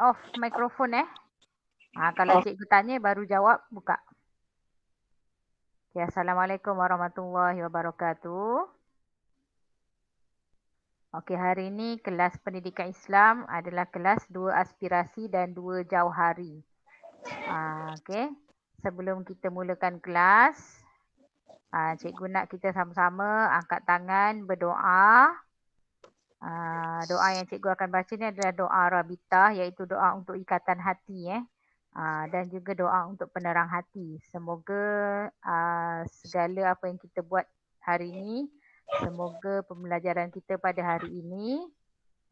off mikrofon kalau cikgu tanya baru jawab, buka. Okay, Assalamualaikum warahmatullahi wabarakatuh. Okey, hari ini kelas pendidikan Islam adalah kelas 2 aspirasi dan 2 jauhari. Okey, sebelum kita mulakan kelas, cikgu nak kita sama-sama angkat tangan berdoa. Doa yang cikgu akan baca ni adalah doa Rabitah, iaitu doa untuk ikatan hati dan juga doa untuk penerang hati. Semoga segala apa yang kita buat hari ini, semoga pembelajaran kita pada hari ini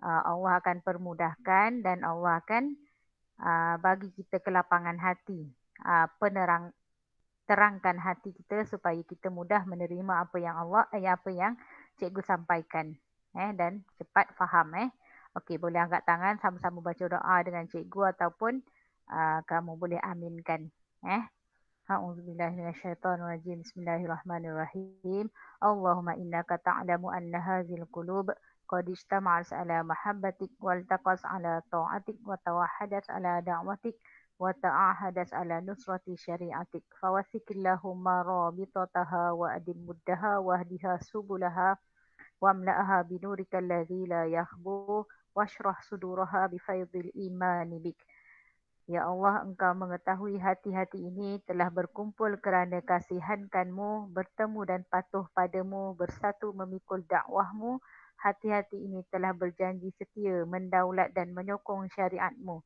Allah akan permudahkan dan Allah akan bagi kita kelapangan hati, terangkan hati kita supaya kita mudah menerima apa yang cikgu sampaikan dan cepat faham. Okey, boleh angkat tangan sama-sama baca doa dengan cikgu ataupun kamu boleh aminkan. A'udzubillahi minasyaitonirrajim. Bismillahirrahmanirrahim. Allahumma innaka ta'lamu anna hadzal qulub qad ijtama'at ala mahabbatik wal taqas ala ta'atik wa tawahadat ala da'watik wa ta'ahadat ala nusrati syari'atik. Fawasikillahumma rabitataha wa adim muddaha wa hdiha subulaha واملأها بنورك الذي لا يخبو واشرح صدورها بفيض الإيمان بك. Ya Allah, Engkau mengetahui hati-hati ini telah berkumpul kerana kasihankan-Mu, bertemu dan patuh padamu, bersatu memikul dakwah-Mu. Hati-hati ini telah berjanji setia, mendaulat dan menyokong syariat-Mu.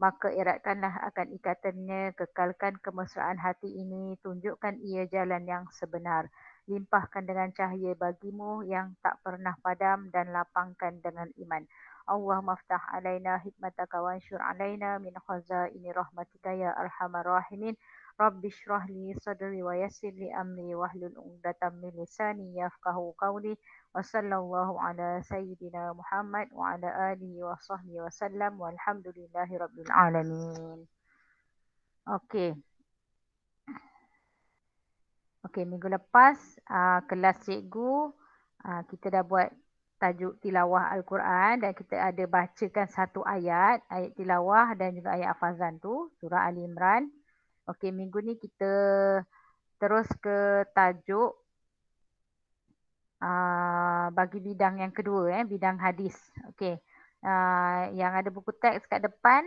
Maka eratkanlah akan ikatannya, kekalkan kemesraan hati ini, tunjukkan ia jalan yang sebenar. Limpahkan dengan cahaya bagimu yang tak pernah padam dan lapangkan dengan iman. Allahumma aftah alaina hikmataka wa ansyur alaina min khazaini rahmatika ya arhamar rahimin. Rabbi shrah li sadri wa yassir li amri wahlul 'uqdatam min lisani yafqahu qawli. Wa sallallahu ala sayyidina Muhammad wa ala alihi wa sahbihi wa sallam walhamdulillahi rabbil alamin. Okey. Okey, minggu lepas kelas cikgu kita dah buat tajuk tilawah Al-Quran dan kita ada bacakan satu ayat tilawah dan juga ayat hafazan tu, surah Ali Imran. Okey, minggu ni kita terus ke tajuk bagi bidang yang kedua, bidang hadis. Okey, yang ada buku teks kat depan,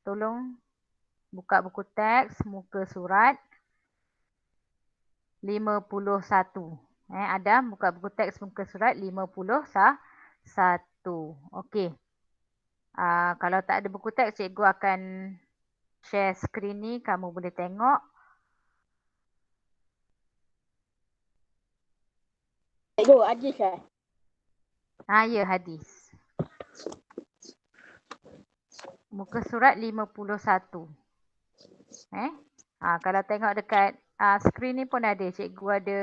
tolong buka buku teks muka surat 51. Ada buka buku teks muka surat 51. Okey. Kalau tak ada buku teks, cikgu akan share skrin ni, kamu boleh tengok. Cikgu, hadis Ya, hadis. Muka surat 51. Kalau tengok dekat skrin ni pun ada. Cikgu ada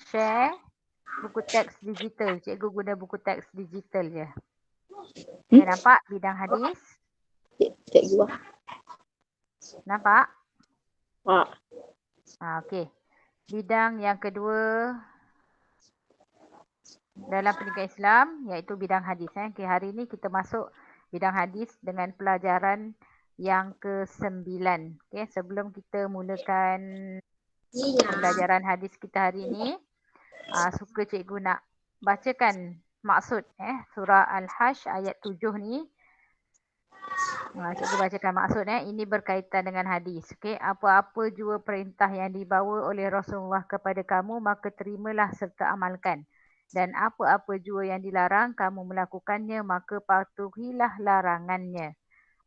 share buku teks digital. Cikgu guna buku teks digital je. Okay, nampak bidang hadis? Cikgu. Nampak? Okey. Bidang yang kedua dalam pendidikan Islam iaitu bidang hadis. Okay, hari ini kita masuk bidang hadis dengan pelajaran yang ke-9. Okay, sebelum kita mulakan pembelajaran hadis kita hari ini, suka cikgu nak bacakan maksud surah Al-Hajj ayat 7 ni. Cikgu bacakan maksud ini berkaitan dengan hadis. Okay, apa-apa jua perintah yang dibawa oleh Rasulullah kepada kamu, maka terimalah serta amalkan. Dan apa-apa jua yang dilarang kamu melakukannya, maka patuhilah larangannya.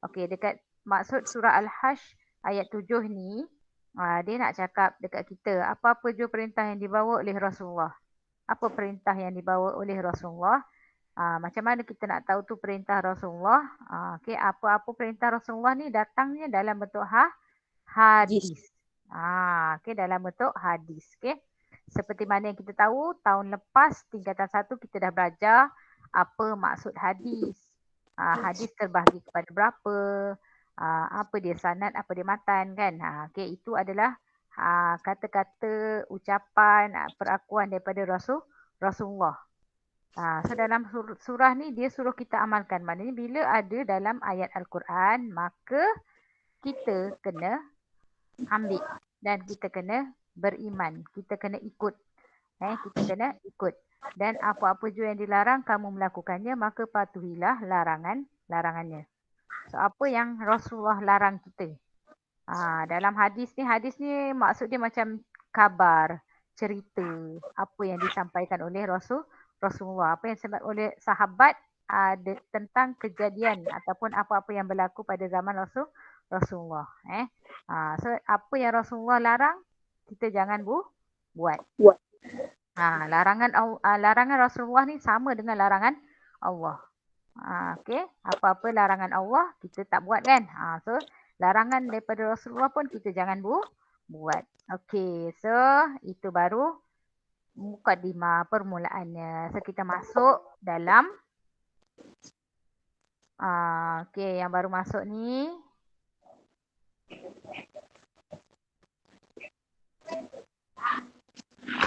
Okey, dekat maksud surah Al-Hajj ayat 7 ni, dia nak cakap dekat kita, apa-apa jua perintah yang dibawa oleh Rasulullah. Apa perintah yang dibawa oleh Rasulullah? Macam mana kita nak tahu tu perintah Rasulullah? Okey, apa-apa perintah Rasulullah ni datangnya dalam bentuk hadis. Okey, dalam bentuk hadis. Okey. Seperti mana yang kita tahu, tahun lepas tingkatan 1 kita dah belajar apa maksud hadis. Hadis terbahagi kepada berapa, apa dia sanad, apa dia matan kan. Okey, itu adalah kata-kata, ucapan, perakuan daripada Rasulullah. So dalam surah ni dia suruh kita amalkan. Maknanya bila ada dalam ayat Al-Quran, maka kita kena ambil dan kita kena beriman. Kita kena ikut. Kita kena ikut. Dan apa-apa jua yang dilarang kamu melakukannya, maka patuhilah larangannya. So apa yang Rasulullah larang kita? Dalam hadis ni maksud dia macam kabar, cerita apa yang disampaikan oleh Rasulullah, apa yang disampaikan oleh sahabat tentang kejadian ataupun apa-apa yang berlaku pada zaman Rasulullah. So apa yang Rasulullah larang, kita jangan buat. Larangan Rasulullah ni sama dengan larangan Allah. Okey, apa-apa larangan Allah kita tak buat kan? So larangan daripada Rasulullah pun kita jangan buat. Okey, so itu baru mukadimah, permulaannya. So kita masuk dalam okey, yang baru masuk ni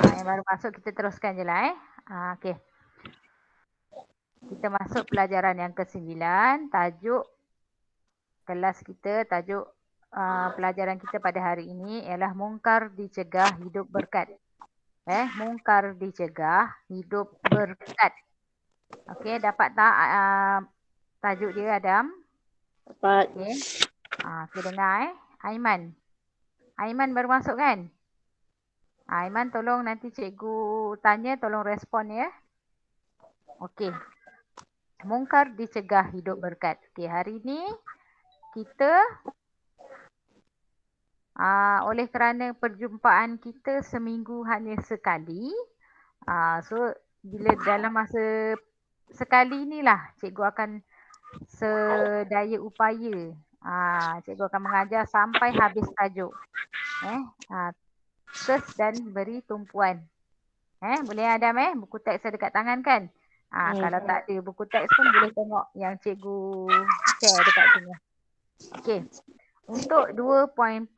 yang baru masuk kita teruskan je lah okey. Kita masuk pelajaran yang ke-9, tajuk kelas kita, tajuk pelajaran kita pada hari ini ialah mungkar dicegah hidup berkat. Mungkar dicegah hidup berkat. Okey, dapat tak tajuk dia, Adam? Dapat. Okey, dengar Aiman. Aiman baru masuk kan? Aiman tolong nanti cikgu tanya, tolong respon ya. Okey. Mungkar dicegah hidup berkat. Okey, hari ni kita oleh kerana perjumpaan kita seminggu hanya sekali, so bila dalam masa sekali inilah cikgu akan sedaya upaya cikgu akan mengajar sampai habis tajuk. Kes dan beri tumpuan. Boleh Adam buku teks ada dekat tangan kan? Kalau tak ada buku teks pun boleh tengok yang cikgu share dekat sini. Okey. Untuk 2.4.1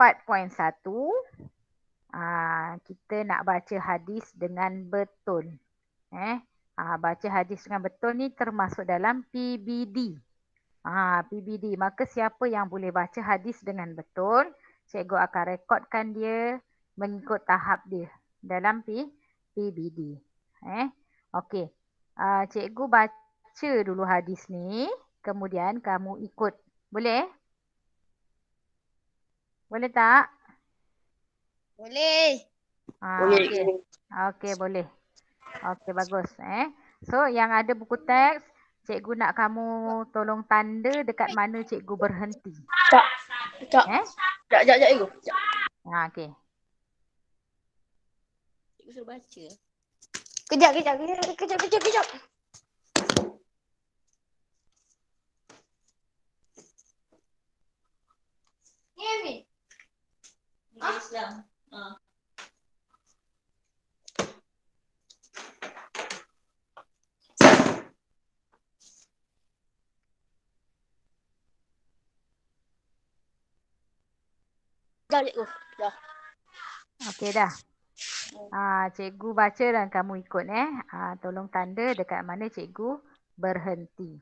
kita nak baca hadis dengan betul. Baca hadis dengan betul ni termasuk dalam PBD. PBD. Maka siapa yang boleh baca hadis dengan betul, cikgu akan rekodkan dia mengikut tahap dia dalam PBD. Okey. Cikgu baca dulu hadis ni, kemudian kamu ikut. Boleh? Boleh tak? Boleh. Boleh. Okey, boleh. Okey, bagus. So, yang ada buku teks, cikgu nak kamu tolong tanda dekat mana cikgu berhenti. Sekejap. Sekejap, cikgu. Okey. Cikgu suruh baca. Kejap. Ni Amin. Islam. Dah, cikgu. Dah. Okey dah. Cikgu baca dan kamu ikut tolong tanda dekat mana cikgu berhenti.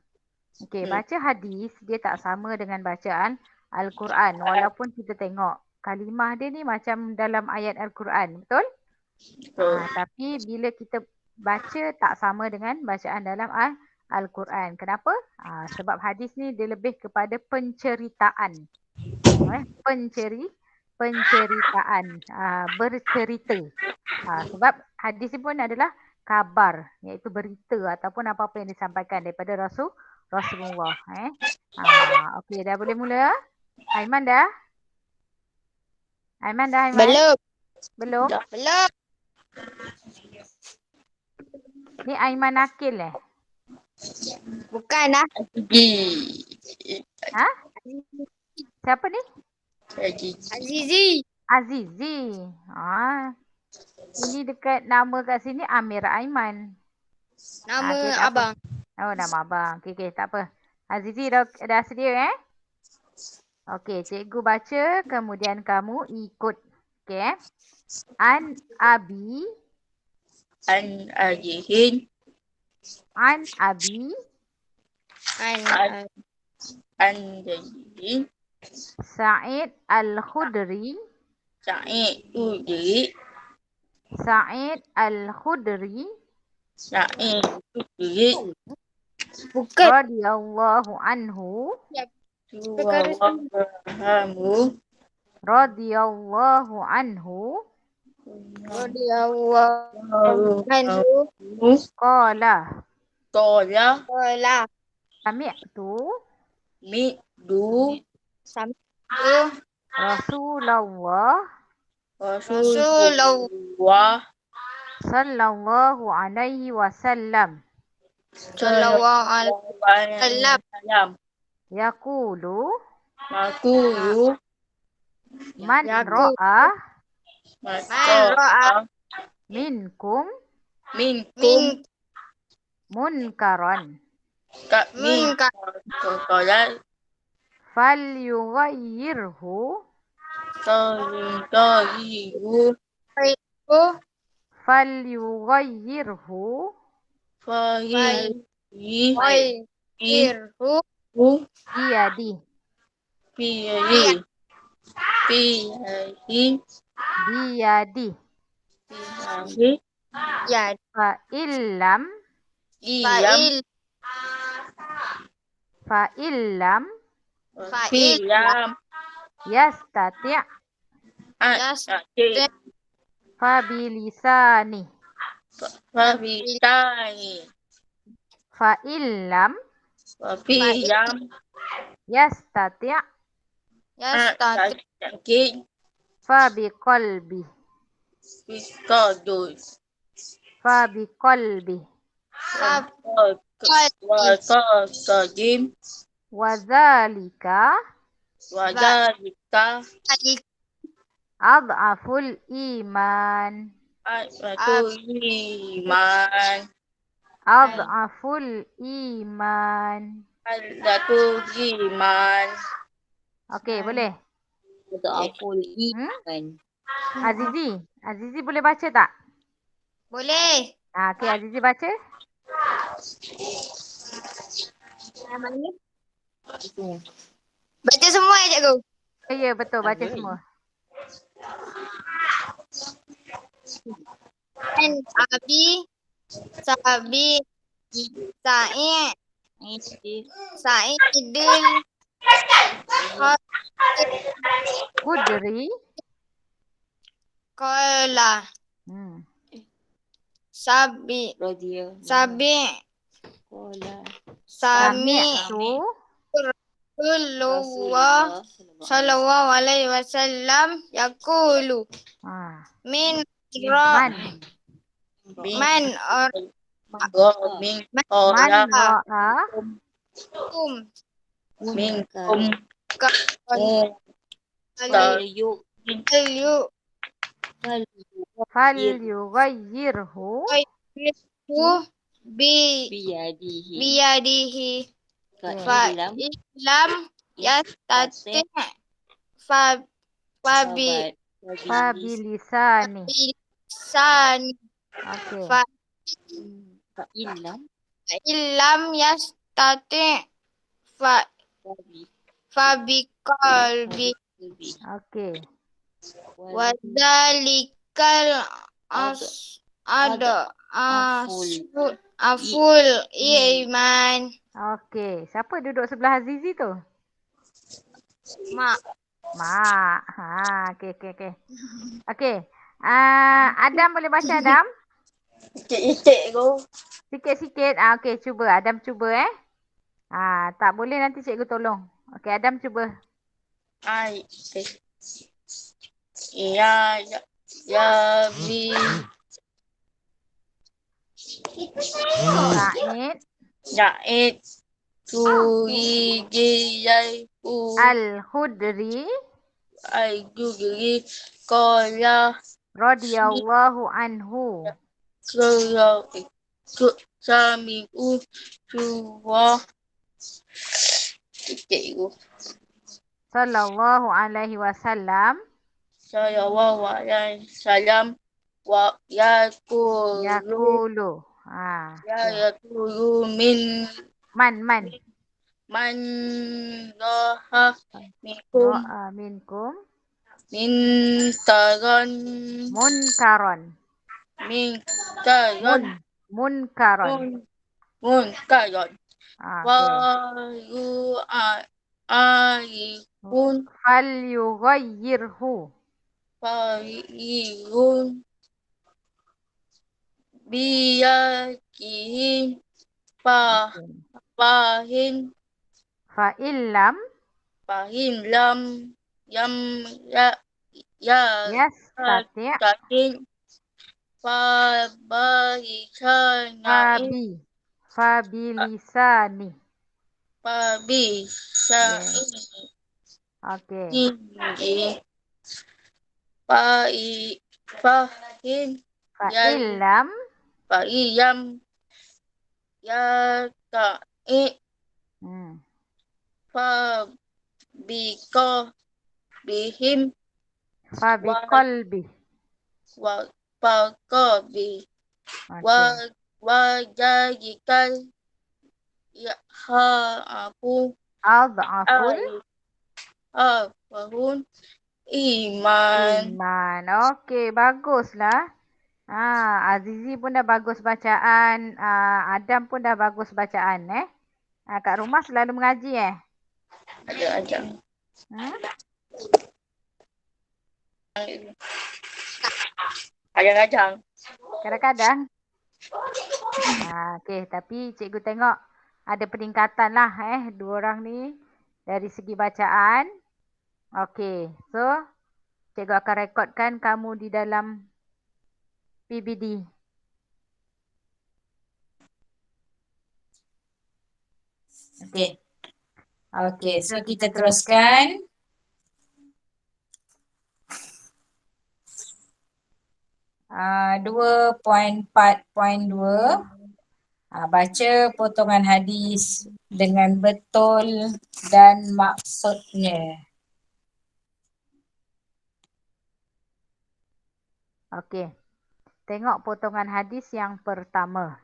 Okey, baca hadis dia tak sama dengan bacaan Al-Quran. Walaupun kita tengok kalimah dia ni macam dalam ayat Al-Quran, betul? Tapi bila kita baca tak sama dengan bacaan dalam Al-Quran. Kenapa? Sebab hadis ni dia lebih kepada penceritaan. Penceritaan, bercerita. Sebab hadis ni pun adalah kabar, iaitu berita ataupun apa-apa yang disampaikan daripada Rasulullah. Okey, dah boleh mula? Aiman dah? Aiman? Belum? Belum. Ni Aiman Akil Bukan Siapa ni? Azizi. Azizi. Ini dekat nama kat sini Amir Aiman. Nama okay, abang. Nama abang. Okey, tak apa. Azizi dah sedia Okey, cikgu baca kemudian kamu ikut. Okey An Abihin An Abi An Anjali Sa'id Al-Khudri Sa'id Udri Sa'id Al-Khudri Sa'id Udri bukan. radhiyallahu anhu Suwawahamu radhiyallahu anhu Radhiyallahu anhu qala Tola qala sami'tu Midu sami'tu Rasulullah Rasulullah sallallahu alaihi wasallam sallallahu alaihi Wasallam yaqulu Makulu man Yaqulu. ra'a Maka minkum Minkum munkaran Kami Munkar. Tola falyughayyirhu Tolihu falyughayyirhu Fahihi Irhu biyadi Fihi Fihi biyadi Fihi ya fa illam Iyam Fiyam yastati' Asati fa bilisani Fabitani fa illam Fabiyam yastati' yastati Asati fa biqalbi Bikadus fa biqalbi Wakadim wa dzalika Wadalika adhaful iman Asmatul iman adhaful iman. Adatul iman Okey, boleh? Adaful iman. Azizi boleh baca tak? boleh. Okey, Azizi baca. Namanya? Baca semua ya cikgu. Ya, betul. Baca semua. An Abi Sabi Sa'idul Khudri. Qala Sabi Sami'tu Rasulullah sallallahu alaihi wasallam yaqulu min man man Min man orang ra'a Minkum falyughayyirhu biyadihi fa islam yastati fa fabilisani. bilisani Okey. fa illam yastati fa biqalbi Okey. wa dzalikal aful iman. Okey. Siapa duduk sebelah Azizi tu? Mak. Mak. Okey. Okey. Adam boleh baca, Adam? Sikit-sikit tu. Sikit-sikit. Okey, cuba. Adam cuba tak boleh nanti cikgu tolong. Okey, Adam cuba. Ya bi Sa'id Tuigiyai Al-Khudri Al-Jugri Qala radhiyallahu anhu Sami'u Suwa sallallahu alaihi wasallam Sallallahu alaihi wasallam wa yaqulu yaqulu. Yaqulu min Man. man raha minkum Ra'a minkum min taran munkaron. Munkaron. munkaron wa Okey. yu'arifun Fal yughayyirhu. fa'irun biyakihim fahin Fa illam lam yam ya yastati' takin fabahisanain fabilisani. fabisain Okey. tinggi fahin Fa illam fa'iyam ya ta'i fabiko bihim fa biqalbi. wa faqabi Okey. wajajikal ya aku Adhaful afahun iman. Okey, baguslah. Azizi pun dah bagus bacaan. Adam pun dah bagus bacaan kat rumah selalu mengaji Ada. Hmm? Kadang-kadang. Kadang-kadang. Okey, tapi cikgu tengok ada peningkatan lah dua orang ni dari segi bacaan. Okey, so cikgu akan rekodkan kamu di dalam PBD. Okey. Okey, so kita teruskan. Uh, 2.4.2 baca potongan hadis dengan betul dan maksudnya. Okey. Tengok potongan hadis yang pertama.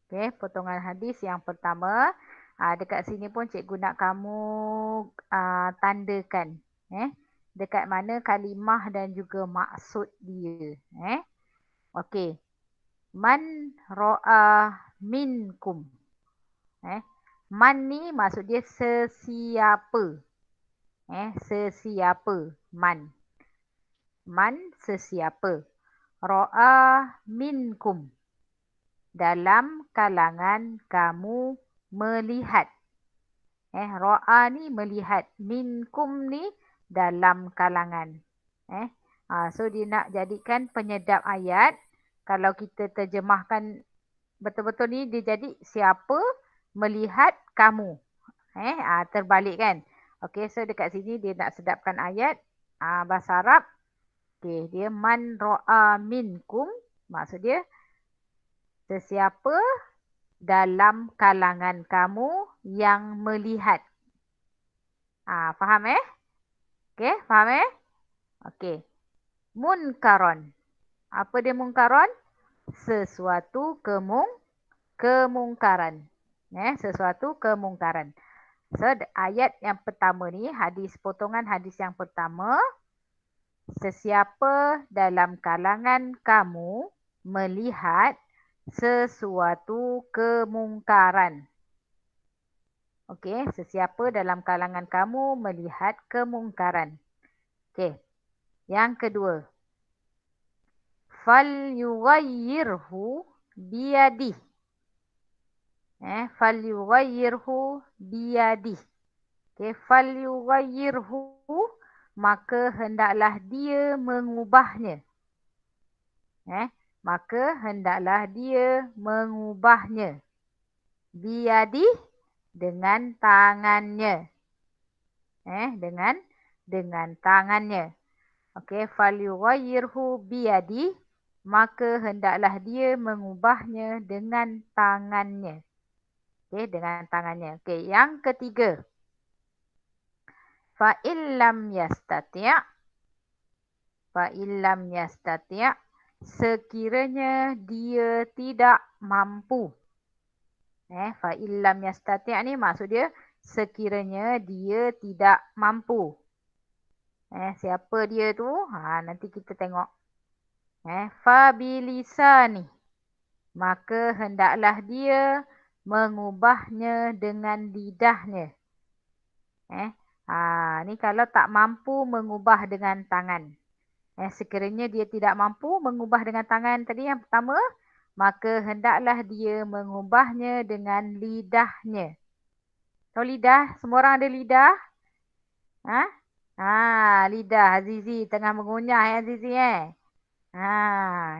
Okey, potongan hadis yang pertama. Dekat sini pun cikgu nak kamu tandakan. Dekat mana kalimah dan juga maksud dia. Okey. Man ro'a minkum. Man ni maksud dia sesiapa. Sesiapa. Man. Man sesiapa. Ro'a minkum. Dalam kalangan kamu melihat. Ro'a ni melihat. Minkum ni dalam kalangan. So dia nak jadikan penyedap ayat. Kalau kita terjemahkan betul-betul ni dia jadi siapa melihat kamu. Terbalik kan. Okey, so dekat sini dia nak sedapkan ayat bahasa Arab. Okey, dia man ro'a minkum. Maksud dia sesiapa dalam kalangan kamu yang melihat. Faham Okey, faham Okey. Munkaron. Apa dia munkaron? Sesuatu kemungkaran. Sesuatu kemungkaran. So ayat yang pertama ni, potongan hadis yang pertama, sesiapa dalam kalangan kamu melihat sesuatu kemungkaran. Okey, sesiapa dalam kalangan kamu melihat kemungkaran. Okey. Yang kedua. Fal yughayyirhu biyadih. Fal yughayyirhu biyadih. Okey, fal yughayyirhu, maka hendaklah dia mengubahnya. Maka hendaklah dia mengubahnya. Biyadih, dengan tangannya. Dengan tangannya. Okey, fal yughayyirhu biyadih, maka hendaklah dia mengubahnya dengan tangannya. Okey, dengan tangannya. Okey, yang ketiga. Fa illam yastati'. Fa illam yastati', sekiranya dia tidak mampu. Fa illam yastati' ni maksud dia sekiranya dia tidak mampu. Siapa dia tu? Nanti kita tengok. Fa bilisani. Maka hendaklah dia mengubahnya dengan lidahnya. Ni kalau tak mampu mengubah dengan tangan. Sekiranya dia tidak mampu mengubah dengan tangan tadi yang pertama, maka hendaklah dia mengubahnya dengan lidahnya. Tahu lidah? Semua orang ada lidah? Lidah. Azizi tengah mengunyah Azizi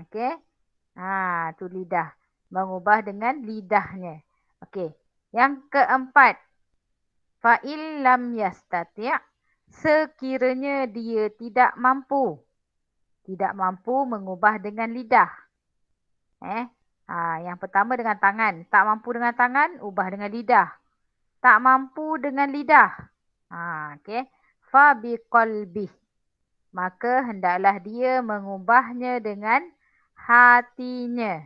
okey. Tu lidah. Mengubah dengan lidahnya. Okey. Yang keempat. Fa'il lam yastati' sekiranya dia tidak mampu. Tidak mampu mengubah dengan lidah. Yang pertama dengan tangan. Tak mampu dengan tangan, ubah dengan lidah. Tak mampu dengan lidah. Okey. Fa biqalbih. Maka hendaklah dia mengubahnya dengan hatinya.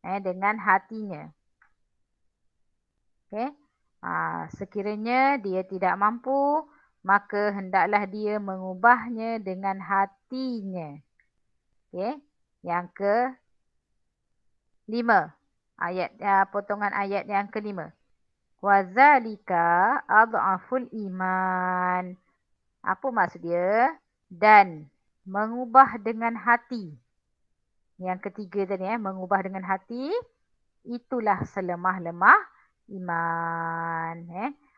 Dengan hatinya. Okey. Sekiranya dia tidak mampu, maka hendaklah dia mengubahnya dengan hatinya. Okey. Yang ke-5. Potongan ayat yang ke-5. Wazalika adhaful iman. Apa maksud dia? Dan mengubah dengan hati. Yang ketiga tadi mengubah dengan hati, itulah selemah-lemah iman.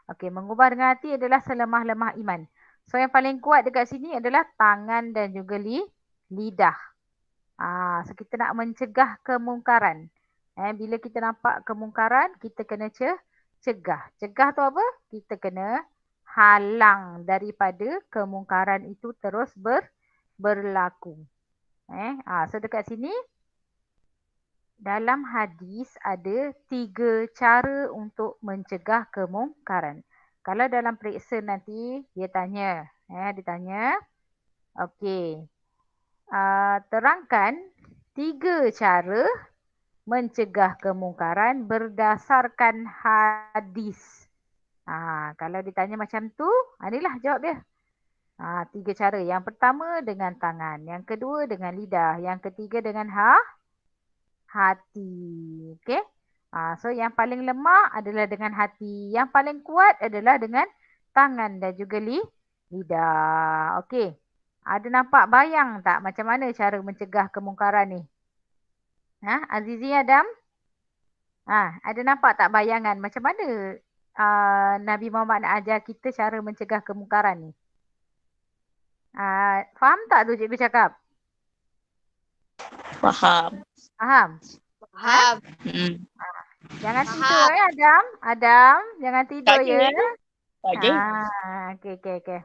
Okey, mengubah dengan hati adalah selemah-lemah iman. So yang paling kuat dekat sini adalah tangan dan juga lidah. So kita nak mencegah kemungkaran. Bila kita nampak kemungkaran, kita kena cegah. Cegah tu apa? Kita kena halang daripada kemungkaran itu terus berlaku. So dekat sini dalam hadis ada 3 cara untuk mencegah kemungkaran. Kalau dalam periksa nanti dia tanya, okey. Terangkan 3 cara mencegah kemungkaran berdasarkan hadis. Kalau ditanya macam tu, inilah jawab dia. 3 cara. Yang pertama dengan tangan, yang kedua dengan lidah, yang ketiga dengan hati. Okey. So yang paling lemah adalah dengan hati. Yang paling kuat adalah dengan tangan dan juga lidah. Okey. Ada nampak bayang tak macam mana cara mencegah kemungkaran ni? Azizi Adam? Ada nampak tak bayangan macam mana Nabi Muhammad nak ajar kita cara mencegah kemungkaran ni? Faham tak tu cikgu cakap? Faham. Faham. Jangan tidur Adam. Adam, jangan tidur ya. Okey. Okey.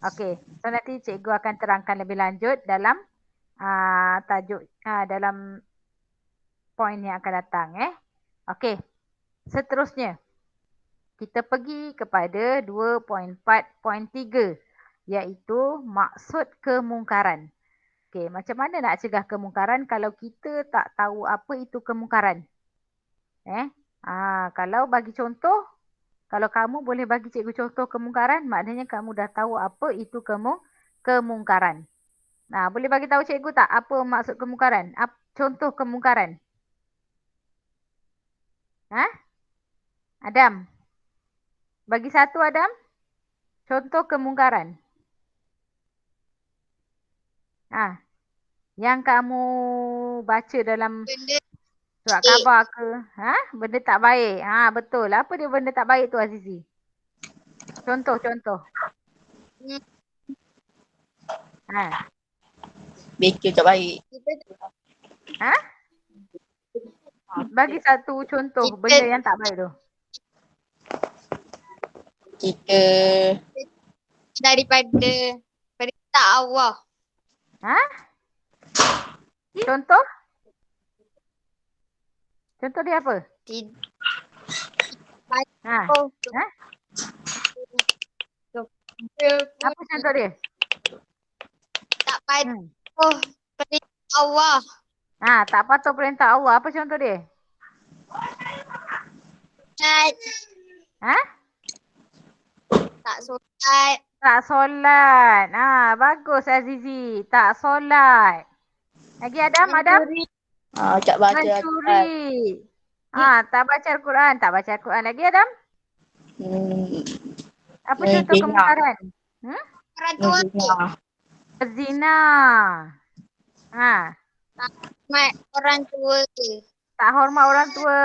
Okey. So nanti cikgu akan terangkan lebih lanjut dalam tajuk dalam poin yang akan datang Okey. Seterusnya kita pergi kepada 2.4.3 iaitu maksud kemungkaran. Okey, macam mana nak cegah kemungkaran kalau kita tak tahu apa itu kemungkaran? Kalau bagi contoh, kalau kamu boleh bagi cikgu contoh kemungkaran, maknanya kamu dah tahu apa itu kemungkaran. Boleh bagi tahu cikgu tak apa maksud kemungkaran? Contoh kemungkaran. Adam. Bagi satu Adam. Contoh kemungkaran. Yang kamu baca dalam surat khabar ke? Benda tak baik. Betul. Apa dia benda tak baik tu Azizi? Contoh. Beka tak baik. Bagi satu contoh benda yang tak baik tu. Kita Daripada perintah Allah. Contoh? Contoh dia apa? Tidak Apa contoh dia? patuh perintah Allah. Tak patuh perintah Allah. Apa contoh dia? Solat. Ha? Tak solat. Tak solat. Bagus Azizi. Tak solat. Lagi Adam? Mencuri. Tak baca Al-Quran. Mencuri. Tak baca Al-Quran. Tak baca Al-Quran. Lagi Adam? Apa contoh Zina. kemungkaran? Orang tua. Berzina. Mat orang tua. Tak hormat orang tua.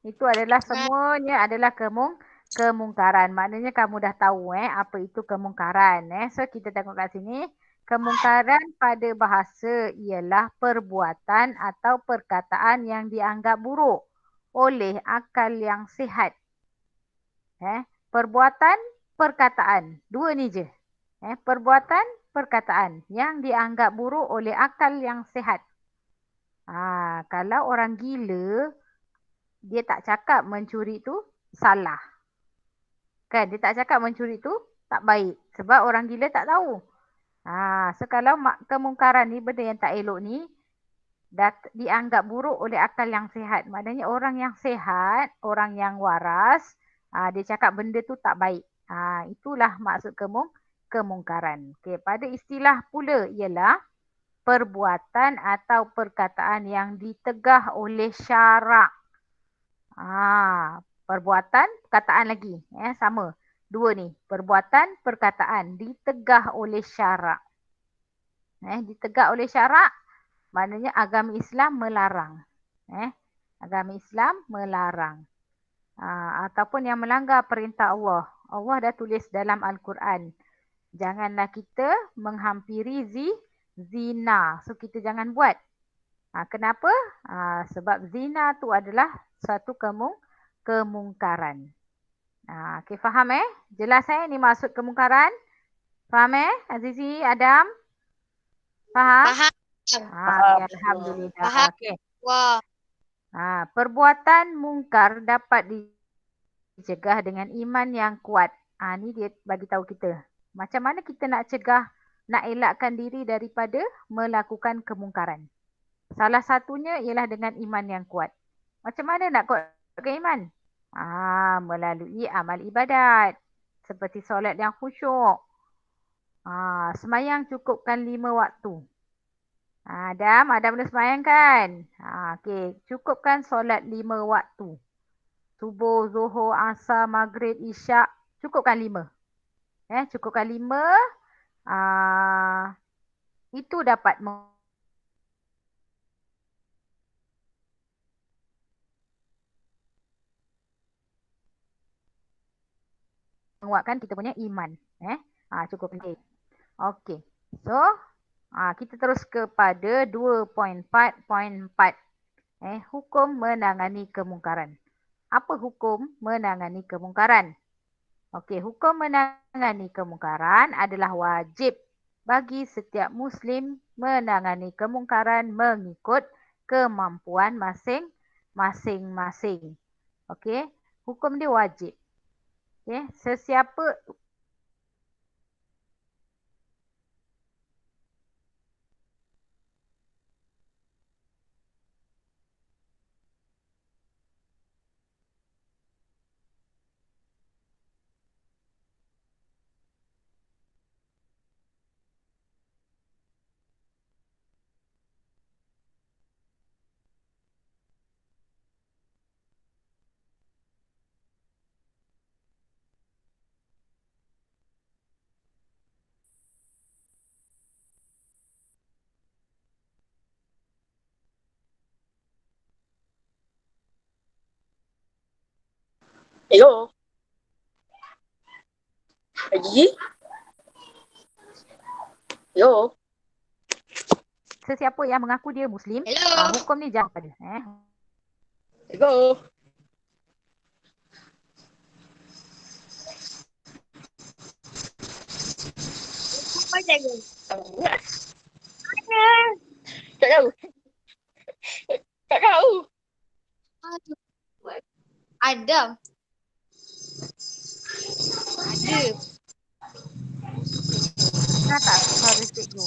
Itu adalah semuanya adalah kemungkaran. Maknanya kamu dah tahu apa itu kemungkaran. So kita tengok kat sini. Kemungkaran pada bahasa ialah perbuatan atau perkataan yang dianggap buruk oleh akal yang sihat. Perbuatan, perkataan. Dua ni je. Perbuatan, perkataan yang dianggap buruk oleh akal yang sihat. Kalau orang gila, dia tak cakap mencuri tu salah. Kan? Dia tak cakap mencuri tu tak baik. Sebab orang gila tak tahu. So kalau kemungkaran ni, benda yang tak elok ni, dianggap buruk oleh akal yang sihat. Maknanya orang yang sihat, orang yang waras, dia cakap benda tu tak baik. Itulah maksud kemungkaran. Okay, pada istilah pula ialah perbuatan atau perkataan yang ditegah oleh syarak. Perbuatan, perkataan lagi. Sama. Dua ni. Perbuatan, perkataan ditegah oleh syarak. Ditegak oleh syarak, maknanya agama Islam melarang. Agama Islam melarang. Ataupun yang melanggar perintah Allah. Allah dah tulis dalam Al-Quran. Janganlah kita menghampiri zina. So kita jangan buat. Kenapa? Sebab zina tu adalah satu kemungkaran. Okay, faham Jelas ni maksud kemungkaran? Faham Azizi, Adam? Faham? Faham. Okay, Alhamdulillah. Faham. Okay. Wah. Perbuatan mungkar dapat dicegah dengan iman yang kuat. Ni dia bagi tahu kita. Macam mana kita nak cegah, nak elakkan diri daripada melakukan kemungkaran. Salah satunya ialah dengan iman yang kuat. Macam mana nak kuatkan iman? Melalui amal ibadat. Seperti solat yang khusyuk. Semayang cukupkan 5 waktu. Adam boleh semayang kan? Okay. Cukupkan solat 5 waktu. Subuh, Zuhur, Asar, Maghrib, Isyak. Cukupkan 5. Cukupkan 5. Itu dapat menguatkan kita punya iman. Cukup penting. Okey. So, kita terus kepada 2.4.4. Hukum menangani kemungkaran. Apa hukum menangani kemungkaran? Okey, hukum menangani kemungkaran adalah wajib bagi setiap Muslim menangani kemungkaran mengikut kemampuan masing-masing. Okey, hukum dia wajib. Okay. Sesiapa Hello. Haji? Hello. sesiapa yang mengaku dia Muslim, Hello. hukum ni jangan pada. Hello. Apa jaga? Tak tahu. Tak tahu. Ada. Ada. Tak suara cikgu.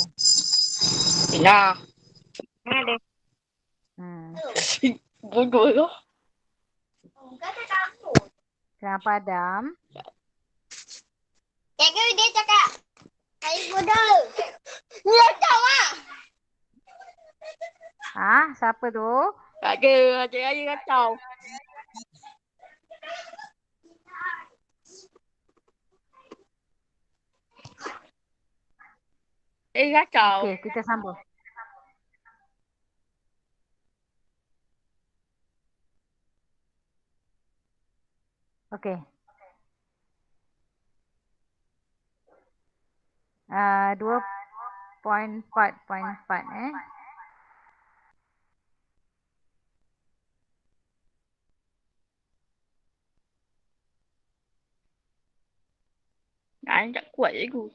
Nah. Ada. Hmm. Bodoh tu. Kenapa Adam? Cikgu dia cakap saya bodoh. Ni macam ah. Siapa tu? Tak ada. Adik Raya kacau. Kacau. Okey, kita sambung. Okey. 2.4.4 Lain tak kuat cikgu.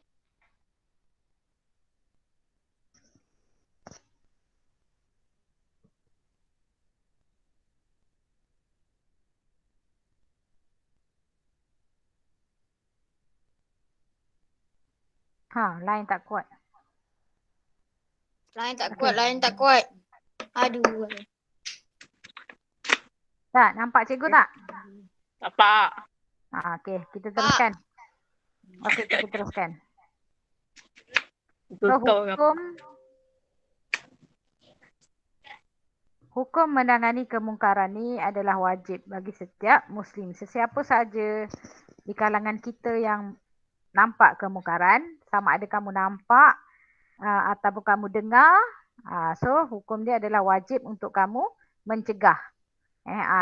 Lain tak kuat. Lain tak Okey. kuat, lain tak kuat. Aduh. Tak, nampak cikgu tak? Nampak. Okey, kita teruskan. Okey, kita teruskan. So, hukum menangani kemungkaran ni adalah wajib bagi setiap Muslim. Sesiapa saja di kalangan kita yang nampak kemungkaran, sama ada kamu nampak ataupun kamu dengar, so hukum dia adalah wajib untuk kamu mencegah.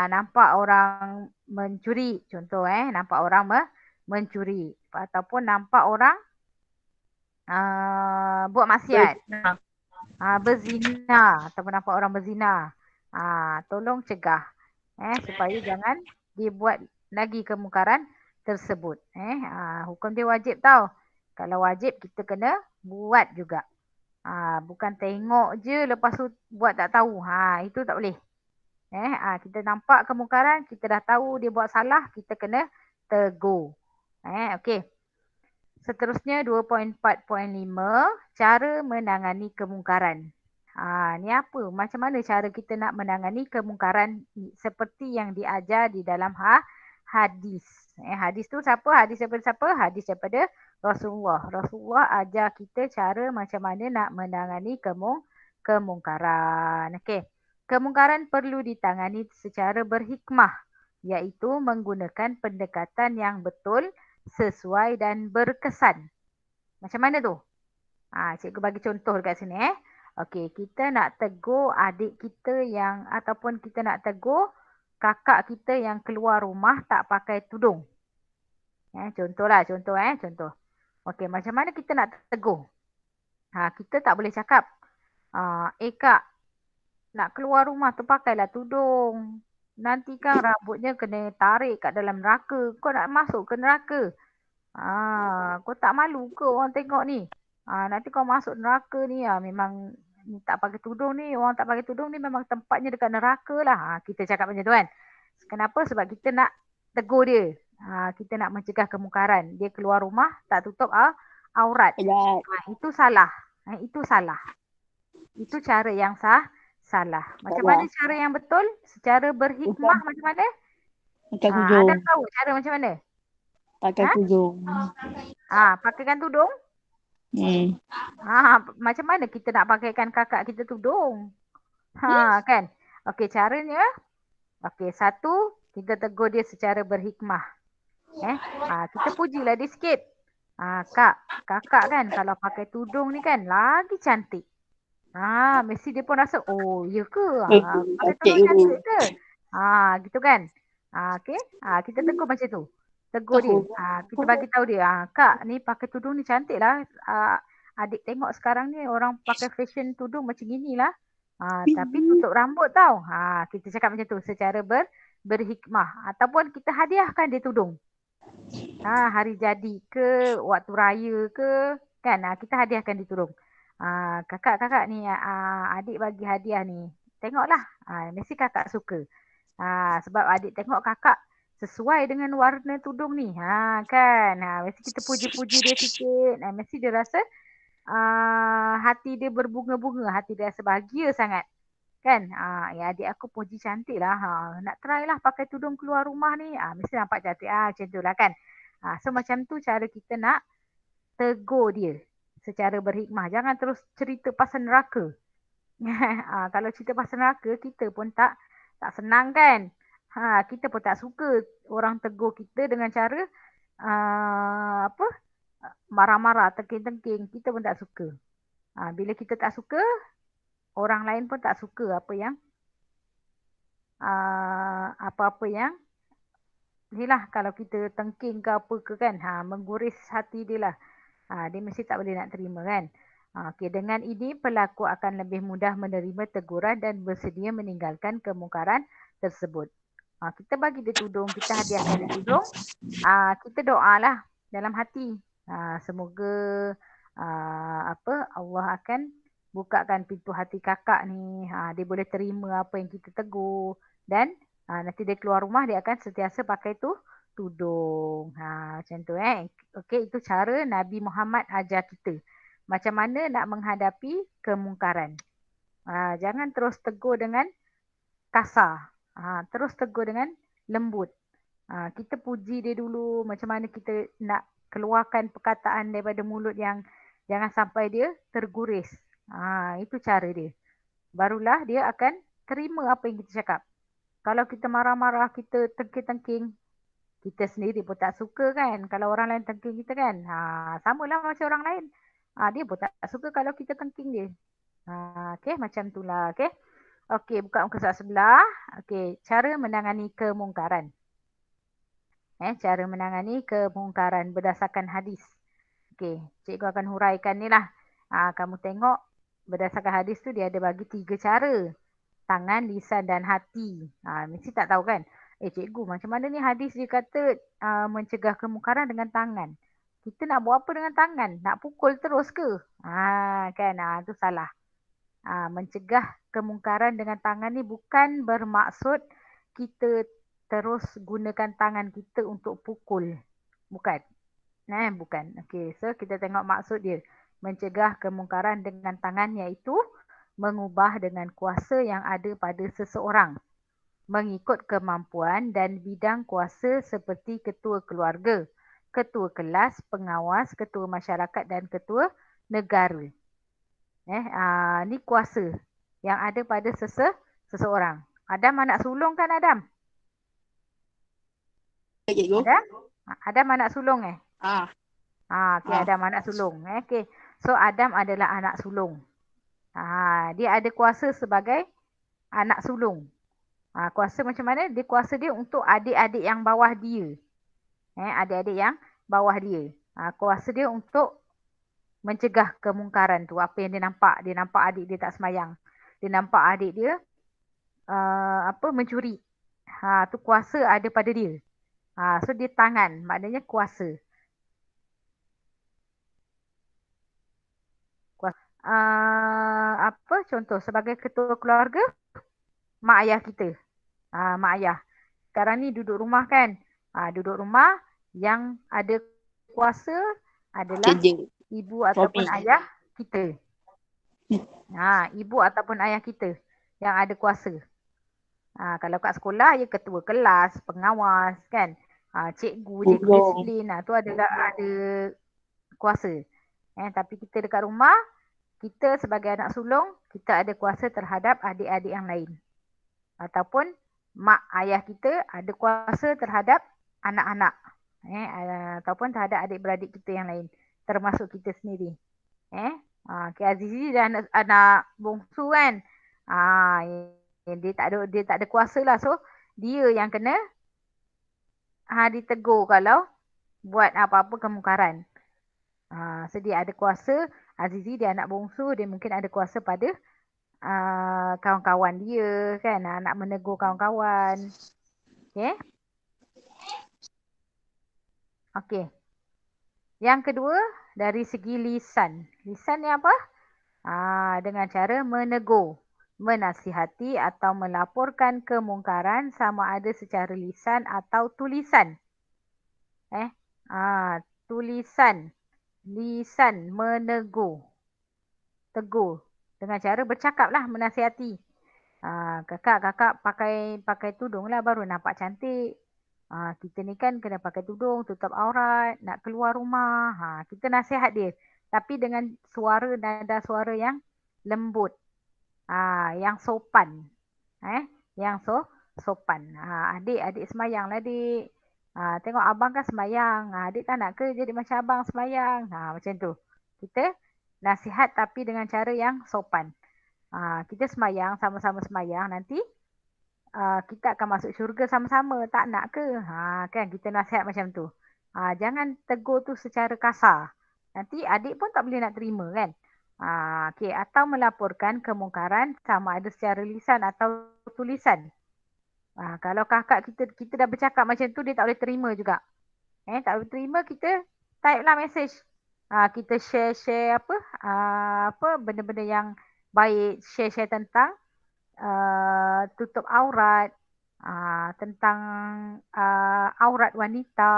Nampak orang mencuri, contoh nampak orang mencuri ataupun nampak orang buat maksiat, berzina ataupun nampak orang berzina, tolong cegah supaya jangan dibuat lagi kemungkaran tersebut. Hukum dia wajib tau. Kalau wajib kita kena buat juga. Bukan tengok je lepas tu buat tak tahu. Itu tak boleh. Kita nampak kemungkaran, kita dah tahu dia buat salah, kita kena tegur. Okey. Seterusnya 2.4.5, cara menangani kemungkaran. Ni apa? Macam mana cara kita nak menangani kemungkaran seperti yang diajar di dalam hadis. Hadis tu siapa? Hadis daripada siapa? Hadis daripada Rasulullah. Rasulullah ajar kita cara macam mana nak menangani kemungkaran. Okey. Kemungkaran perlu ditangani secara berhikmah, iaitu menggunakan pendekatan yang betul, sesuai dan berkesan. Macam mana tu? Cikgu bagi contoh dekat sini. Okey, kita nak tegur adik kita yang ataupun kita nak tegur kakak kita yang keluar rumah tak pakai tudung. Contoh. Okey, macam mana kita nak tegur? Kita tak boleh cakap, kak, nak keluar rumah tu pakailah tudung. Nanti kan rambutnya kena tarik kat dalam neraka. Kau nak masuk ke neraka? Kau tak malu ke orang tengok ni? Nanti kau masuk neraka ni, memang tak pakai tudung ni. Orang tak pakai tudung ni memang tempatnya dekat neraka lah. Kita cakap macam tu kan. Kenapa? Sebab kita nak tegur dia. Kita nak mencegah kemungkaran. Dia keluar rumah tak tutup aurat. Itu salah. Itu salah. Itu cara yang salah. Macam mana cara yang betul? Secara berhikmah macam mana? Pakai tudung. Anda tahu cara macam mana? Pakai tudung. Pakaikan tudung? Macam mana kita nak pakaikan kakak kita tudung? Kan? Okey, caranya. Okey, satu, kita tegur dia secara berhikmah. Kita pujilah dia sikit. Kakak kan kalau pakai tudung ni kan lagi cantik. Mesti dia pun rasa, oh ya ke? Pakai tudung cantik ke? Gitu kan? Okey. Kita tegur macam tu. Tegur dia. Kita bagi tahu dia, kak ni pakai tudung ni cantik lah. Adik tengok sekarang ni orang pakai fashion tudung macam inilah. Tapi tutup rambut tau. Kita cakap macam tu secara berhikmah. Ataupun kita hadiahkan dia tudung. Hari jadi ke, waktu raya ke, kan? Kita hadiahkan dia tudung. Kakak ni, adik bagi hadiah ni. Tengoklah. Mesti kakak suka. Sebab adik tengok kakak sesuai dengan warna tudung ni. Kan? Mesti kita puji-puji dia sikit. Mesti dia rasa hati dia berbunga-bunga, hati dia rasa bahagia sangat. Kan? Ya adik aku puji cantik lah. Nak try lah pakai tudung keluar rumah ni. Mesti nampak cantik. Macam tu lah kan. So macam tu cara kita nak tegur dia secara berhikmah. Jangan terus cerita pasal neraka. Kalau cerita pasal neraka, kita pun tak senang kan. Kita pun tak suka orang tegur kita dengan cara apa marah-marah, tengking-tengking. Kita pun tak suka. Bila kita tak suka, orang lain pun tak suka apa-apa yang inilah kalau kita tengking ke apa ke kan, mengguris hati dia lah. Dia mesti tak boleh nak terima kan. Okey, dengan ini pelaku akan lebih mudah menerima teguran dan bersedia meninggalkan kemungkaran tersebut. Kita bagi dia tudung, kita hadiahkan dia tudung. Kita doalah dalam hati. Semoga Allah akan bukakan pintu hati kakak ni. Dia boleh terima apa yang kita tegur. Dan nanti dia keluar rumah, dia akan sentiasa pakai tudung. Macam tu Okey, itu cara Nabi Muhammad ajar kita. Macam mana nak menghadapi kemungkaran. Jangan terus tegur dengan kasar. Terus tegur dengan lembut. Kita puji dia dulu. Macam mana kita nak keluarkan perkataan daripada mulut yang jangan sampai dia terguris. Itu cara dia. Barulah dia akan terima apa yang kita cakap. Kalau kita marah-marah, kita tengking-tengking, kita sendiri pun tak suka kan. Kalau orang lain tengking kita kan. Samalah macam orang lain. Dia pun tak suka kalau kita tengking dia. Okey, macam itulah. Okey, buka muka surat sebelah. Okey, cara menangani kemungkaran. Cara menangani kemungkaran berdasarkan hadis. Okey, cikgu akan huraikan ni lah. Kamu tengok berdasarkan hadis tu dia ada bagi 3 cara. Tangan, lisan dan hati. Mesti tak tahu kan? Cikgu, macam mana ni hadis dia kata mencegah kemungkaran dengan tangan. Kita nak buat apa dengan tangan? Nak pukul terus ke? Kan, tu salah. Mencegah kemungkaran dengan tangan ni bukan bermaksud kita terus gunakan tangan kita untuk pukul. Bukan. Bukan. Okey, so kita tengok maksud dia. Mencegah kemungkaran dengan tangan iaitu mengubah dengan kuasa yang ada pada seseorang. Mengikut kemampuan dan bidang kuasa seperti ketua keluarga, ketua kelas, pengawas, ketua masyarakat dan ketua negara. Ni kuasa yang ada pada seseorang. Adam anak sulung kan Adam? Adam anak sulung okey, Adam anak sulung. Okey. So Adam adalah anak sulung. Dia ada kuasa sebagai anak sulung. Kuasa macam mana? Dia kuasa dia untuk adik-adik yang bawah dia. Adik-adik yang bawah dia. Kuasa dia untuk mencegah kemungkaran tu. Apa yang dia nampak. Dia nampak adik dia tak semayang. Dia nampak adik dia mencuri. Tu kuasa ada pada dia. So dia tangan. Maknanya kuasa. Contoh sebagai ketua keluarga, mak ayah kita. Mak ayah. Sekarang ni duduk rumah kan. Duduk rumah yang ada kuasa adalah ibu ataupun ayah kita. Ibu ataupun ayah kita yang ada kuasa. Kalau kat sekolah, ya ketua kelas, pengawas kan. Cikgu disiplin. Tu adalah ada kuasa. Tapi kita dekat rumah, kita sebagai anak sulung, kita ada kuasa terhadap adik-adik yang lain. Ataupun mak ayah kita ada kuasa terhadap anak-anak. Ataupun terhadap adik-beradik kita yang lain. Termasuk kita sendiri. Azizi dah anak bongsu kan. Dia tak ada kuasa lah. So, dia yang kena ditegur kalau buat apa-apa kemungkaran. So, dia ada kuasa. Azizi dia anak bongsu, dia mungkin ada kuasa pada kawan-kawan dia kan, nak menegur kawan-kawan. Okey. Yang kedua, dari segi lisan. Lisan ni apa? Dengan cara menegur, menasihati atau melaporkan kemungkaran sama ada secara lisan atau tulisan. Tulisan. Lisan menegur. tegur dengan cara bercakap lah, menasihati. Kakak pakai tudung lah baru nampak cantik. Kita ni kan kena pakai tudung, tutup aurat, nak keluar rumah. Kita nasihat dia. Tapi dengan nada suara yang lembut. Yang sopan. Yang sopan. Adik semayang lah adik. Tengok abang kan semayang. Adik tak nak ke jadi macam abang semayang. Macam tu. Kita nasihat tapi dengan cara yang sopan. Kita semayang, sama-sama semayang. Nanti kita akan masuk syurga sama-sama. Tak nak ke? Kan kita nasihat macam tu. Jangan tegur tu secara kasar. Nanti adik pun tak boleh nak terima kan. Okay. Atau melaporkan kemungkaran sama ada secara lisan atau tulisan. Kalau kakak kita dah bercakap macam tu, dia tak boleh terima juga. Tak boleh terima, kita type lah message. Kita share apa benda-benda yang baik, share tentang tutup aurat, tentang aurat wanita.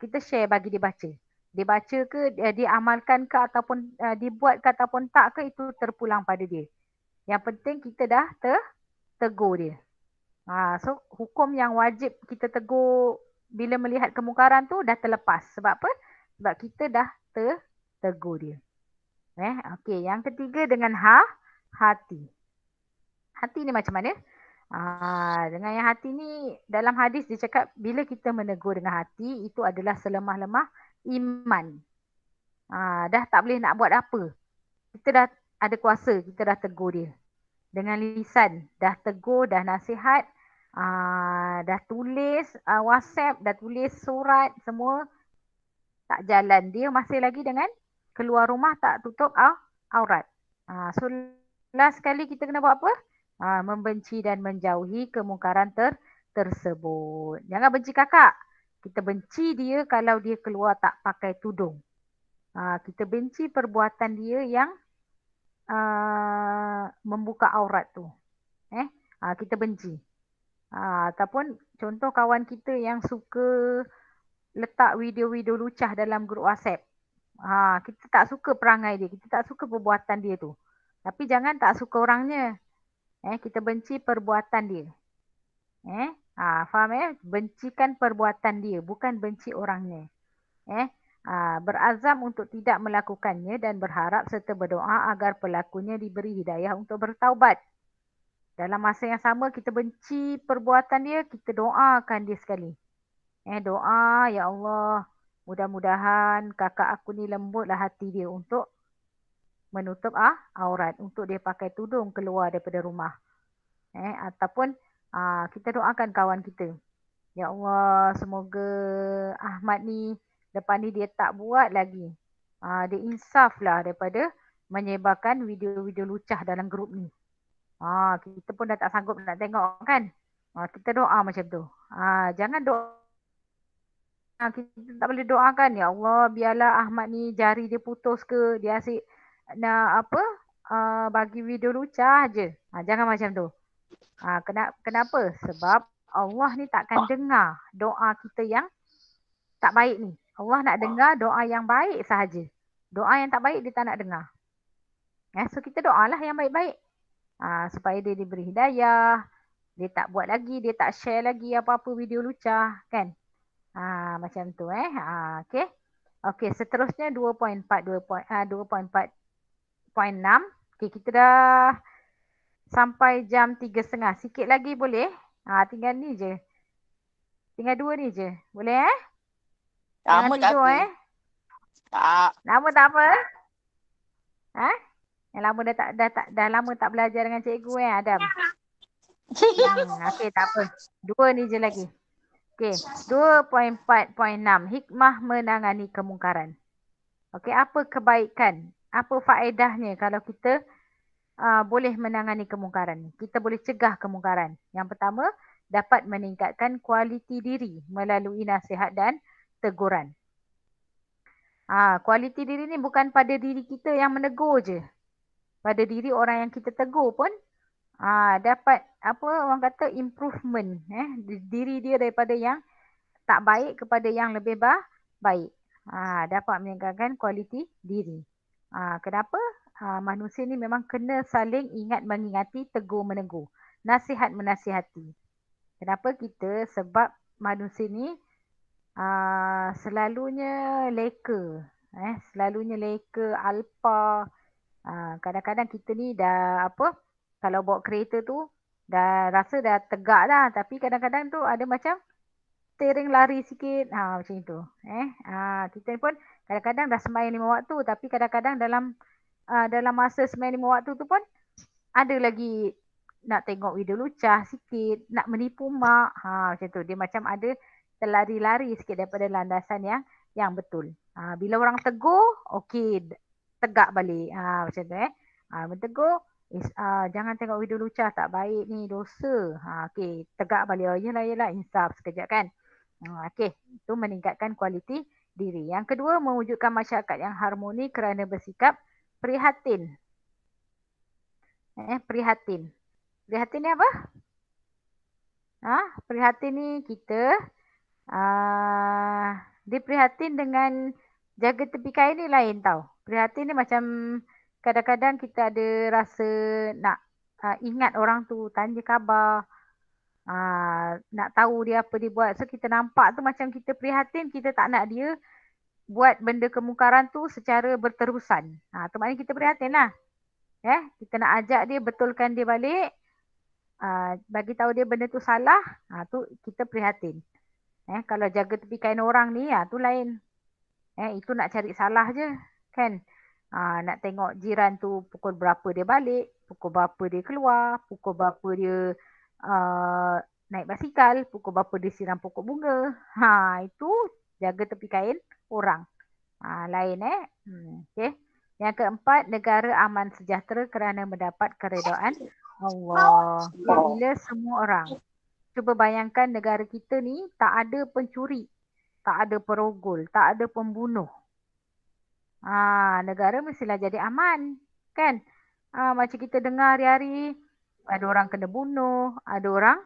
Kita share bagi dia baca. Dia baca ke, dia amalkan ke ataupun dibuat ke ataupun tak ke, itu terpulang pada dia. Yang penting kita dah tegur dia. So hukum yang wajib kita tegur bila melihat kemungkaran tu dah terlepas. Sebab apa? Sebab kita dah tegur dia. Okey, yang ketiga dengan hati. Hati ni macam mana? Dengan yang hati ni, dalam hadis dia cakap bila kita menegur dengan hati, itu adalah selemah-lemah iman. Dah tak boleh nak buat apa. Kita dah ada kuasa, kita dah tegur dia. Dengan lisan, dah tegur, dah nasihat, dah tulis WhatsApp, dah tulis surat, semua tak jalan. Dia masih lagi dengan keluar rumah tak tutup aurat. So last sekali kita kena buat apa? Membenci dan menjauhi kemungkaran tersebut. Jangan benci kakak. Kita benci dia kalau dia keluar tak pakai tudung. Kita benci perbuatan dia yang membuka aurat tu. Kita benci. Ataupun contoh kawan kita yang suka letak video-video lucah dalam grup WhatsApp. Kita tak suka perangai dia. Kita tak suka perbuatan dia tu. Tapi jangan tak suka orangnya. Kita benci perbuatan dia. Faham Bencikan perbuatan dia, bukan benci orangnya. Berazam untuk tidak melakukannya dan berharap serta berdoa agar pelakunya diberi hidayah untuk bertaubat. Dalam masa yang sama kita benci perbuatan dia, kita doakan dia sekali. Doa, ya Allah, mudah-mudahan kakak aku ni lembutlah hati dia untuk menutup aurat, untuk dia pakai tudung keluar daripada rumah. Ataupun kita doakan kawan kita. Ya Allah, semoga Ahmad ni lepas ni dia tak buat lagi. Dia insaf lah daripada menyebarkan video-video lucah dalam grup ni. Kita pun dah tak sanggup nak tengok kan. Kita doa macam tu. Jangan doa. Kita tak boleh doakan, ya Allah biarlah Ahmad ni jari dia putus ke, dia asyik nak bagi video lucah je. Jangan macam tu. Kenapa? Sebab Allah ni takkan dengar doa kita yang tak baik ni. Allah nak dengar doa yang baik sahaja. Doa yang tak baik dia tak nak dengar. So kita doalah yang baik-baik. Supaya dia diberi hidayah. Dia tak buat lagi, dia tak share lagi apa-apa video lucah kan. Macam tu Okay. Okay, seterusnya 2.4 2.4.6. Okay, kita dah sampai jam 3.30. Sikit lagi boleh? Tinggal ni je. Tinggal 2 ni je. Boleh Lama tak tidur apa. Tak. Lama tak apa? Yang lama dah lama tak belajar dengan cikgu Adam. Okey, tak apa. 2 ni je lagi. Okey, 2.4.6 hikmah menangani kemungkaran. Okey, apa kebaikan? Apa faedahnya kalau kita boleh menangani kemungkaran? Kita boleh cegah kemungkaran. Yang pertama, dapat meningkatkan kualiti diri melalui nasihat dan teguran. Kualiti diri ni bukan pada diri kita yang menegur je. Pada diri orang yang kita tegur pun dapat orang kata improvement diri dia daripada yang tak baik kepada yang lebih baik. Dapat meningkatkan kualiti diri. Kenapa? manusia ni memang kena saling ingat mengingati, tegur menegur, nasihat menasihati. Kenapa kita? Sebab manusia ni selalunya leka. Selalunya leka, alpa. Kadang-kadang kita ni dah kalau bawa kereta tu dah rasa dah tegak dah, tapi kadang-kadang tu ada macam steering lari sikit, macam itu. Kita pun kadang-kadang dah sembahyang 5 waktu, tapi kadang-kadang dalam masa sembahyang 5 waktu tu pun ada lagi nak tengok video lucah sikit, nak menipu mak, macam tu. Dia macam ada terlari-lari sikit daripada landasan yang betul. Bila orang tegur, okey, tegak balik. Macam tu mentegur, jangan tengok video lucah, tak baik ni, dosa. Okey, tegak balik. Oh, yelah, insaf sekejap kan. Okey, itu meningkatkan kualiti diri. Yang kedua, mewujudkan masyarakat yang harmoni kerana bersikap prihatin. Prihatin. Prihatin ni apa? Prihatin ni kita dia prihatin dengan jaga tepi kain ni lain tau. Prihatin ni macam kadang-kadang kita ada rasa nak ingat orang tu, tanya khabar, nak tahu dia apa dia buat. So kita nampak tu macam kita prihatin, kita tak nak dia buat benda kemungkaran tu secara berterusan. Tu maknanya kita prihatin lah. Kita nak ajak dia, betulkan dia balik, bagi tahu dia benda tu salah, tu kita prihatin. Kalau jaga tepi kain orang ni, tu lain. Itu nak cari salah je kan. Nak tengok jiran tu pukul berapa dia balik, pukul berapa dia keluar, pukul berapa dia naik basikal, pukul berapa dia siram pokok bunga. Itu jaga tepi kain orang. Lain okay. Yang keempat, negara aman sejahtera kerana mendapat keredaan Allah. Bila semua orang. Cuba bayangkan negara kita ni tak ada pencuri, tak ada perogol, tak ada pembunuh. Negara mestilah jadi aman kan. Macam kita dengar hari-hari, ada orang kena bunuh, ada orang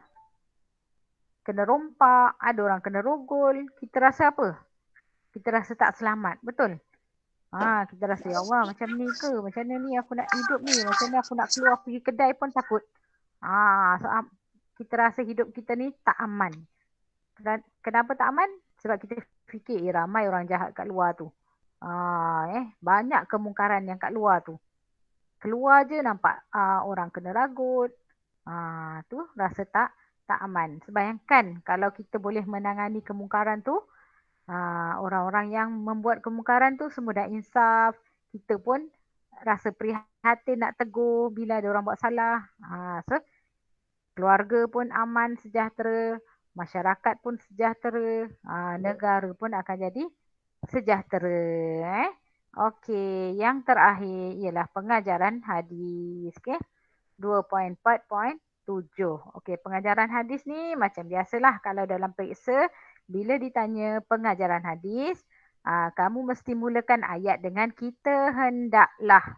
kena rompak, ada orang kena rogol. Kita rasa apa? Kita rasa tak selamat, betul? Kita rasa, ya Allah, macam ni ke? Macam mana ni aku nak hidup ni? Macam mana aku nak keluar pergi kedai pun takut. So, kita rasa hidup kita ni tak aman. Kenapa tak aman? Sebab kita fikir ramai orang jahat kat luar tu. Banyak kemungkaran yang kat luar tu. Keluar je nampak orang kena ragut. Tu rasa tak aman. Bayangkan kalau kita boleh menangani kemungkaran tu, orang-orang yang membuat kemungkaran tu semua dah insaf. Kita pun rasa prihatin nak tegur bila ada orang buat salah. So keluarga pun aman, sejahtera, masyarakat pun sejahtera, negara pun akan jadi sejahtera. Okey, yang terakhir ialah pengajaran hadis. 2.4.7. Okey, pengajaran hadis ni macam biasalah kalau dalam periksa, bila ditanya pengajaran hadis, kamu mesti mulakan ayat dengan kita hendaklah.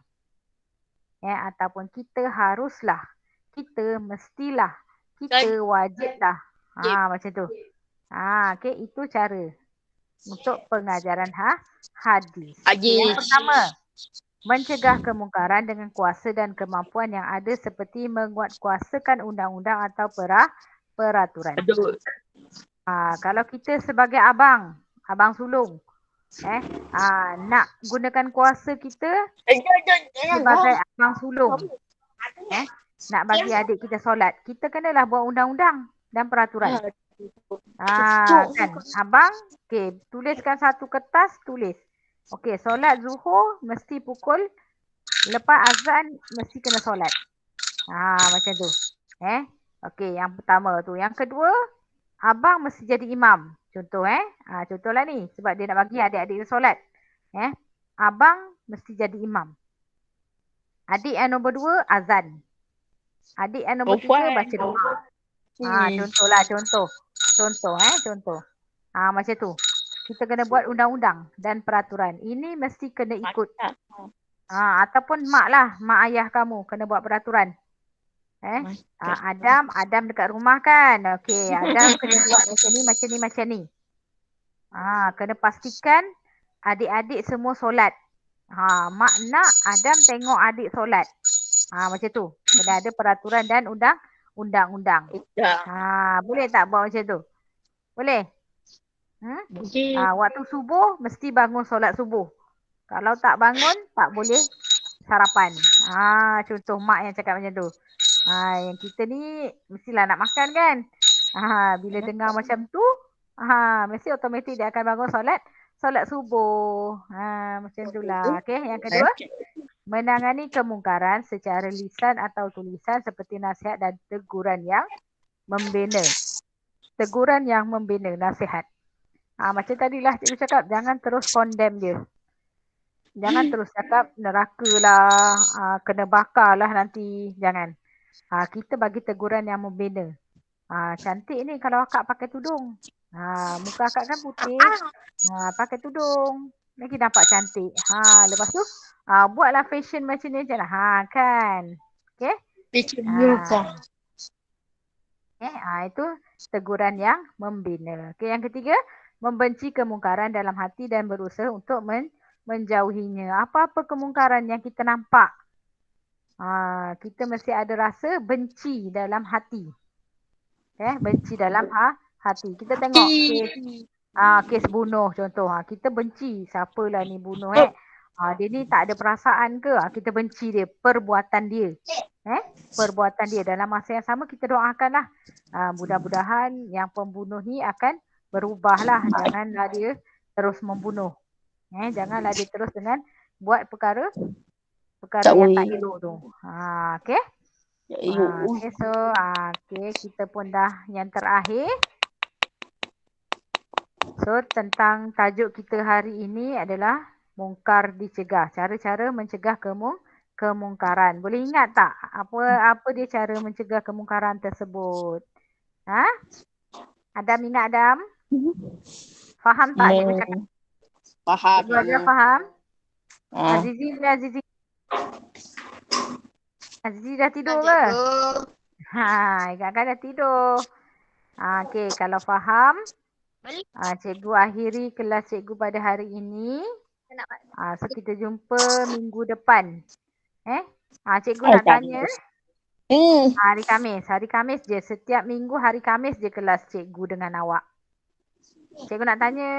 Ataupun kita haruslah, kita mestilah, kita wajiblah. Macam tu. Okay, itu cara untuk pengajaran hadis. Yang pertama, mencegah kemungkaran dengan kuasa dan kemampuan yang ada seperti menguatkuasakan undang-undang atau peraturan. Kalau kita sebagai abang sulung, nak gunakan kuasa kita sebagai abang sulung, nak bagi adik kita solat, kita kenalah buat undang-undang dan peraturan. Kan, abang, tuliskan satu kertas, tulis. Solat zuhur mesti pukul, lepas azan mesti kena solat. Macam tu. Yang pertama tu. Yang kedua, abang mesti jadi imam. Contoh contohlah ni, sebab dia nak bagi adik-adik dia solat. Abang mesti jadi imam. Adik yang nombor 2 azan. Adik yang nombor 3 baca doa. Contohlah, contoh. Macam tu. Kita kena buat undang-undang dan peraturan. Ini mesti kena ikut. Ataupun mak ayah kamu kena buat peraturan. Adam dekat rumah kan. Okey, Adam kena buat macam ni. Kena pastikan adik-adik semua solat. Makna Adam tengok adik solat. Macam tu. Kena ada peraturan dan undang-undang. Boleh tak buat macam tu? Boleh? Waktu subuh mesti bangun solat subuh. Kalau tak bangun tak boleh sarapan. Contoh mak yang cakap macam tu. Yang kita ni mestilah nak makan kan. Bila dengar macam tu, mesti automatik dia akan bangun solat subuh. Macam itulah. Okey, yang kedua, menangani kemungkaran secara lisan atau tulisan seperti nasihat dan teguran yang membina. Teguran yang membina, nasihat. Macam tadilah cikgu cakap, jangan terus condemn dia. Jangan terus cakap neraka lah, kena bakar lah nanti. Jangan. Kita bagi teguran yang membina. Cantik ni kalau akak pakai tudung. Muka akak kan putih. Pakai tudung. Lagi nampak cantik. Lepas tu, buatlah fashion macam ni je lah. Kan? Okay? Itu teguran yang membina. Okay, yang ketiga, membenci kemungkaran dalam hati dan berusaha untuk menjauhinya. Apa-apa kemungkaran yang kita nampak, kita mesti ada rasa benci dalam hati. Benci dalam hati. Kita tengok kes bunuh contoh. Kita benci siapalah ni bunuh. Dia ni tak ada perasaan ke? Kita benci dia, perbuatan dia. Perbuatan dia. Dalam masa yang sama kita doakanlah. Mudah-mudahan yang pembunuh ni akan berubahlah. Janganlah dia terus membunuh. Janganlah dia terus dengan buat perkara yang tak elok tu. Okay. Okay, so kita pun dah yang terakhir. So tentang tajuk kita hari ini adalah mungkar dicegah. Cara-cara mencegah kemungkaran. Boleh ingat tak apa dia cara mencegah kemungkaran tersebut? Adam ingat Adam? Faham tak cikgu cakap? Faham. Cikgu Adam faham? Azizi dah tidur ke? Ingatkan dah tidur. Okey, kalau faham, cikgu akhiri kelas cikgu pada hari ini. So kita jumpa minggu depan. Cikgu nak tanya. Hari Khamis je. Setiap minggu hari Khamis je kelas cikgu dengan awak. Cikgu nak tanya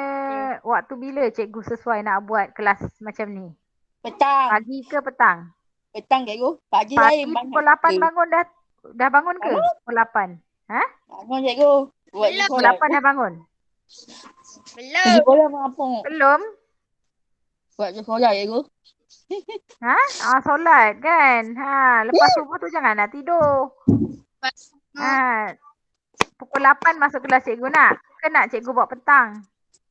waktu bila cikgu sesuai nak buat kelas macam ni? Petang. Pagi ke petang? Petang cikgu. Pagi pukul 8 bangun dah bangun ke? Pukul 8. Bangun cikgu. Buat pukul 8 dah bangun? Belum. Buat sekolah cikgu. Solat kan. Lepas subuh tu jangan nak tidur. Pukul 8 masuk kelas cikgu nak? Ke nak cikgu buat petang?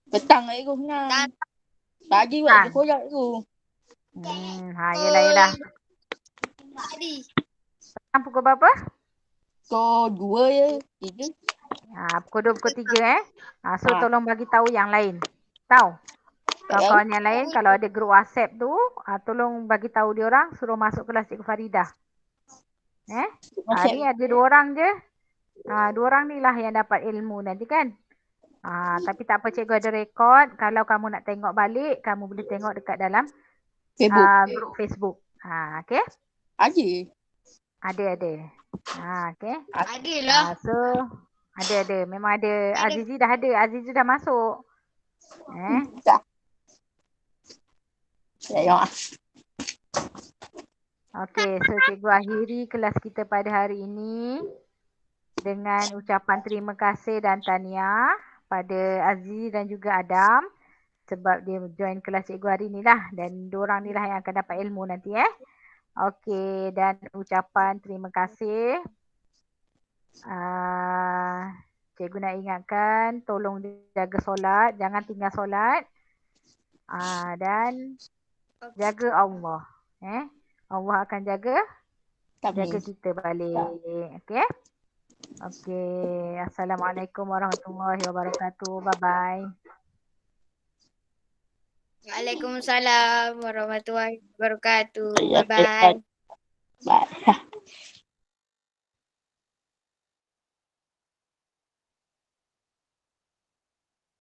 Petang cikgu nak. Pagi buat sekolah cikgu. Yelah. Petang pukul berapa? Pukul 2 je. 3. Pukul 2, pukul 3 So tolong bagi tahu yang lain. Tahu? Kawan-kawan yang lain kalau ada grup WhatsApp tu, tolong bagi tahu dia orang suruh masuk kelas Cikgu Faridah. Ni ada 2 orang je. 2 orang ni lah yang dapat ilmu nanti kan. Tapi tak apa, cikgu ada rekod. Kalau kamu nak tengok balik, kamu boleh tengok dekat dalam grup Facebook. Okay? Ada. Okay. Ada lah. So ada. Memang ada. Azizi dah ada. Azizi dah masuk. Okay, so cikgu akhiri kelas kita pada hari ini dengan ucapan terima kasih dan tahniah pada Aziz dan juga Adam sebab dia join kelas cikgu hari ni lah, dan diorang ni lah yang akan dapat ilmu nanti Okay, dan ucapan terima kasih. Cikgu nak ingatkan tolong jaga solat, jangan tinggal solat. Dan jaga Allah. Allah akan jaga kita balik. Okay. Assalamualaikum warahmatullahi wabarakatuh. Bye-bye. Waalaikumsalam warahmatullahi wabarakatuh. Bye-bye. Bye.